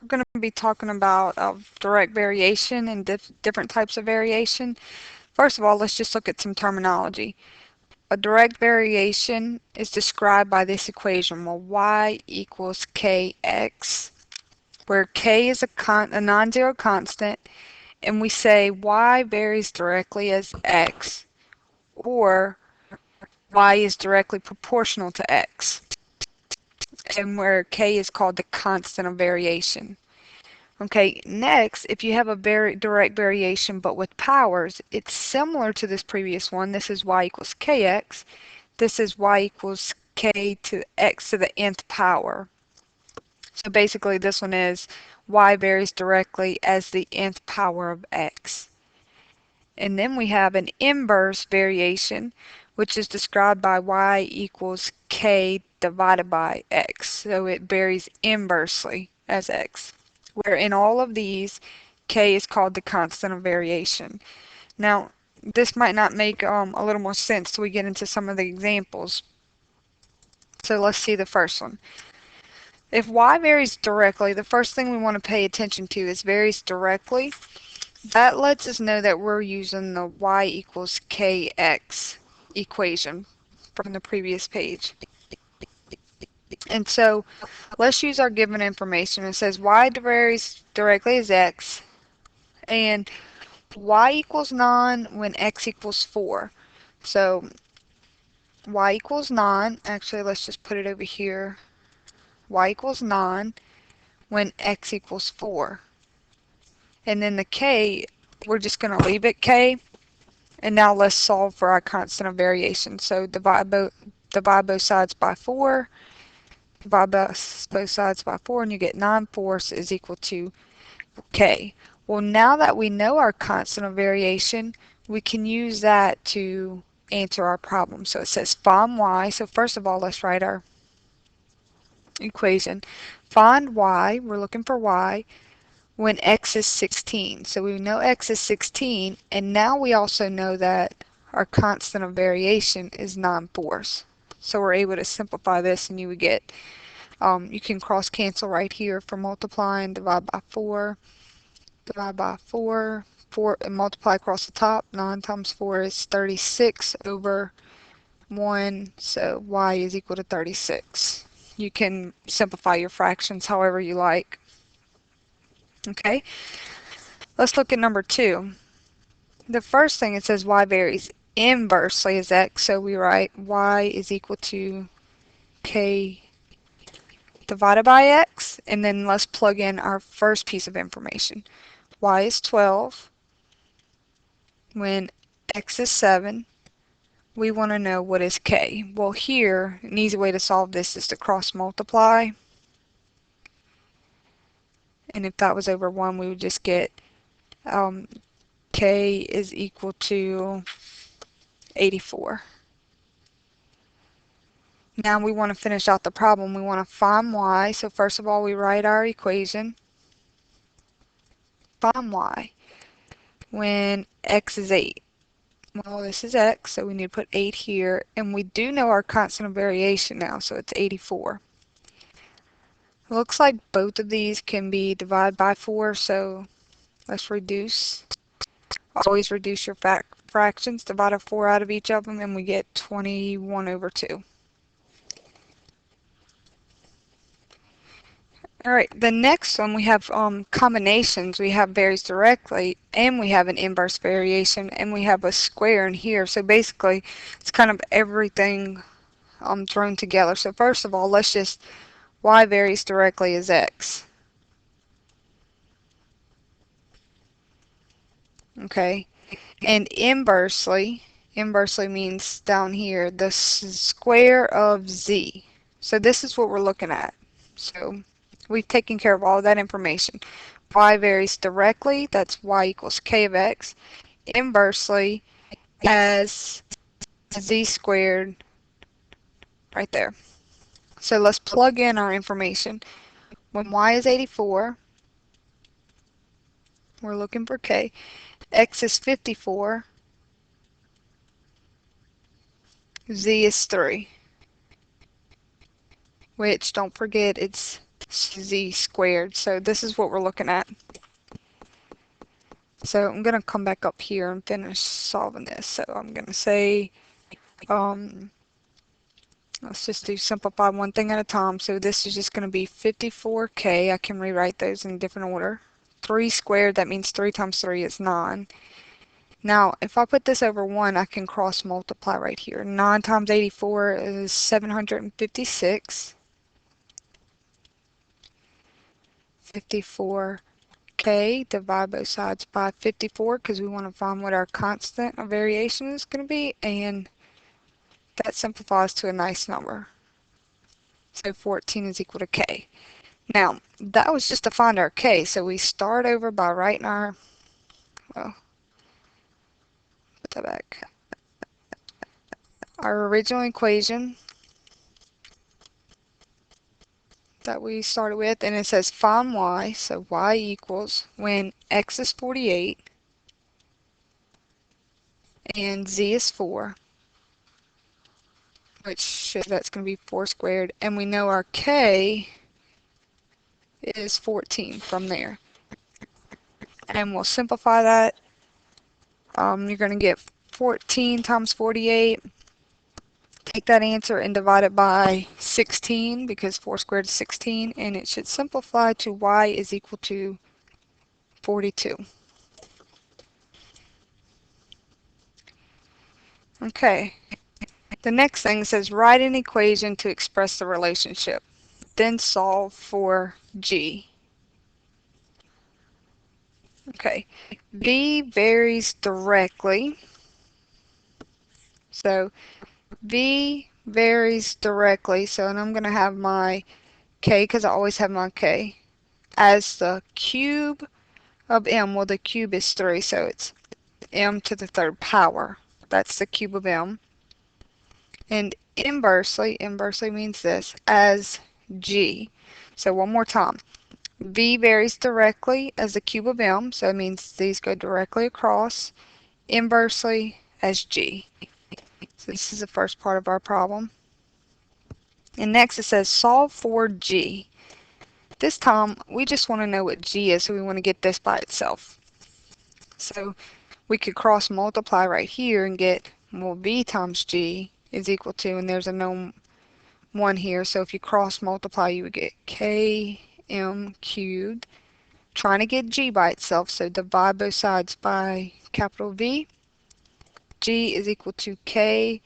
We're going to be talking about direct variation and different types of variation. First of all, let's just look at some terminology. A direct variation is described by this equation, well, y equals kx, where k is a non-zero constant, and we say y varies directly as x, or y is directly proportional to x, and where k is called the constant of variation. Okay, next, if you have a very direct variation but with powers, it's similar to this previous one. This is y equals kx. This is y equals k to x to the nth power. So basically this one is y varies directly as the nth power of x. And then we have an inverse variation, which is described by y equals k divided by x. So it varies inversely as x, where in all of these, k is called the constant of variation. Now, this might not make a little more sense till we get into some of the examples. So let's see the first one. If y varies directly, the first thing we want to pay attention to is varies directly. That lets us know that we're using the y equals kx equation from the previous page. And so let's use our given information. It says y varies directly as x, and y equals 9 when x equals 4. So y equals 9, actually let's just put it over here, y equals 9 when x equals 4. And then the k, we're just going to leave it k. And now let's solve for our constant of variation. So divide both sides by 4, divide both sides by 4, and you get 9/4 is equal to k. Well, now that we know our constant of variation, we can use that to answer our problem. So it says find y. So first of all, let's write our equation. Find y, we're looking for y, when x is 16. So we know x is 16, and now we also know that our constant of variation is 9/4. So we're able to simplify this, and you would get, you can cross cancel right here for multiplying, divide by 4, divide by 4, 4, and multiply across the top. 9 times 4 is 36 over 1, so y is equal to 36. You can simplify your fractions however you like. Okay, let's look at number 2. The first thing, it says y varies inversely as x, so we write y is equal to k divided by x, and then let's plug in our first piece of information. Y is 12 when x is 7. We want to know what is k. Well, here, an easy way to solve this is to cross multiply, and if that was over 1, we would just get k is equal to 84. Now we want to finish out the problem. We want to find y. So first of all, we write our equation. Find y when x is 8. Well, this is x, so we need to put 8 here. And we do know our constant of variation now, so it's 84. Looks like both of these can be divided by 4, so let's reduce. Always reduce your fractions. Divide a 4 out of each of them, and we get 21 over 2. Alright, the next one we have combinations. We have varies directly, and we have an inverse variation, and we have a square in here. So basically, it's kind of everything thrown together. So first of all, let's just, y varies directly as x. Okay, and inversely means down here, the square of z. So this is what we're looking at. So we've taken care of all of that information. Y varies directly, that's y equals k of x. Inversely as z squared right there. So let's plug in our information. When y is 84, we're looking for k. X is 54. Z is 3. Which, don't forget, it's z squared. So this is what we're looking at. So I'm going to come back up here and finish solving this. So I'm going to say, let's just do simplify one thing at a time. So this is just going to be 54k. I can rewrite those in different order. 3 squared, that means 3 times 3 is 9. Now, if I put this over 1, I can cross multiply right here. 9 times 84 is 756. 54k, divide both sides by 54 because we want to find what our constant of variation is going to be, and that simplifies to a nice number. So 14 is equal to k. Now, that was just to find our k, so we start over by writing our, well, put that back, our original equation that we started with, and it says find y, so y equals when x is 48 and z is 4, which that's going to be 4 squared, and we know our k is 14 from there. And we'll simplify that. You're going to get 14 times 48. Take that answer and divide it by 16 because 4 squared is 16, and it should simplify to y is equal to 42. Okay, the next thing says write an equation to express the relationship. Then solve for g. Okay, v varies directly. So v varies directly, so and I'm going to have my k, because I always have my k, as the cube of m. Well, the cube is 3, so it's m to the 3rd power. That's the cube of m. And inversely means this, as g. So one more time. V varies directly as the cube of m, so it means these go directly across. Inversely as g. So this is the first part of our problem. And next it says solve for g. This time we just want to know what g is, so we want to get this by itself. So we could cross multiply right here and get, well, v times g is equal to, and there's a known 1 here, so if you cross multiply you would get km cubed. Trying to get g by itself, so divide both sides by capital V. G is equal to km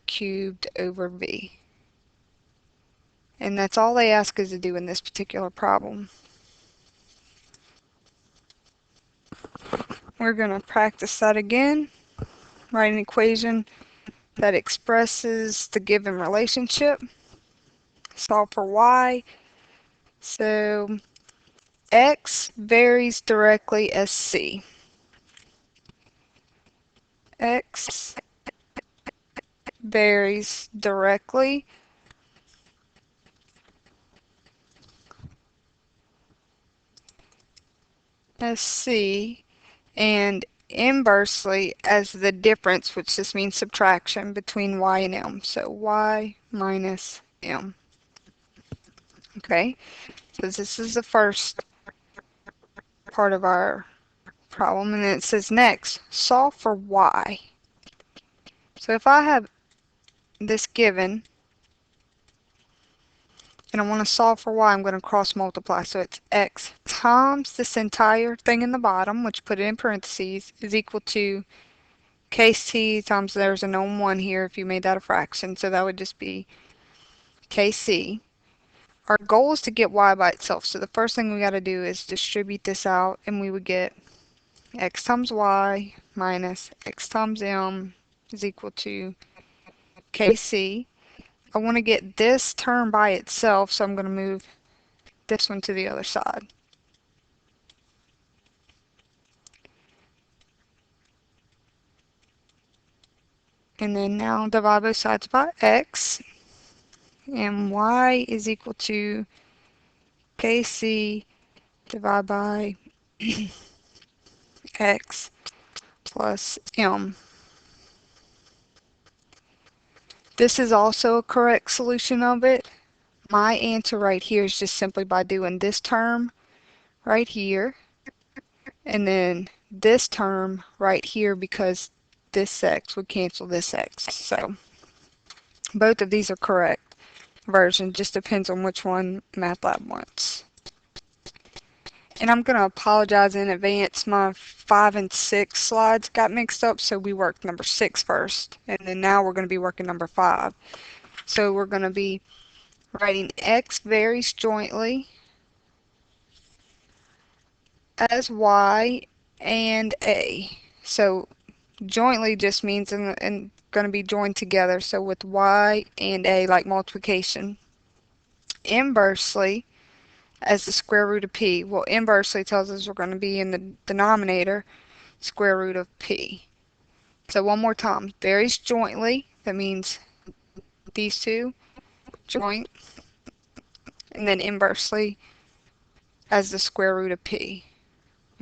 cubed over v. And that's all they ask us to do in this particular problem. We're going to practice that again. Write an equation that expresses the given relationship. Solve for y. So x varies directly as c. X varies directly as c, and inversely as the difference, which just means subtraction, between y and m. So y minus m. Okay, so this is the first part of our problem, and it says next, solve for y. So if I have this given, and I want to solve for y, I'm going to cross multiply. So it's x times this entire thing in the bottom, which put it in parentheses, is equal to kc times, there's a known 1 here if you made that a fraction, so that would just be kc. Our goal is to get y by itself, so the first thing we got to do is distribute this out, and we would get x times y minus x times m is equal to kc. I want to get this term by itself, so I'm going to move this one to the other side. And then now divide both sides by x, and y is equal to kc divided by x plus m. This is also a correct solution of it, My answer right here is just simply by doing this term right here, and then this term right here, because this x would cancel this x. So both of these are correct versions, just depends on which one MATLAB wants. And I'm going to apologize in advance, my 5 and 6 slides got mixed up, so we worked number 6 first, and then now we're going to be working number 5. So we're going to be writing x varies jointly as y and a. So jointly just means and going to be joined together, so with y and a, like multiplication. Inversely as the square root of p. Well, inversely tells us we're going to be in the denominator, square root of p. So one more time, varies jointly, that means these two, joint, and then inversely as the square root of p.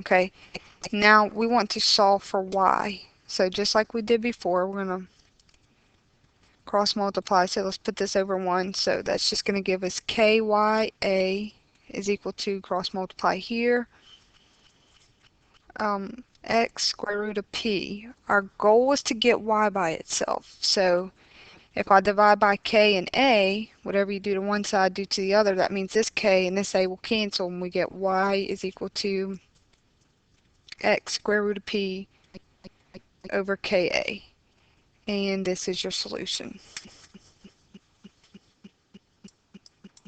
Okay, now we want to solve for y. So just like we did before, we're going to cross multiply. So let's put this over 1. So that's just going to give us kya is equal to, cross multiply here, x square root of p. Our goal is to get y by itself. So if I divide by k and a, whatever you do to one side, do to the other, that means this k and this a will cancel, and we get y is equal to x square root of p over ka. And this is your solution.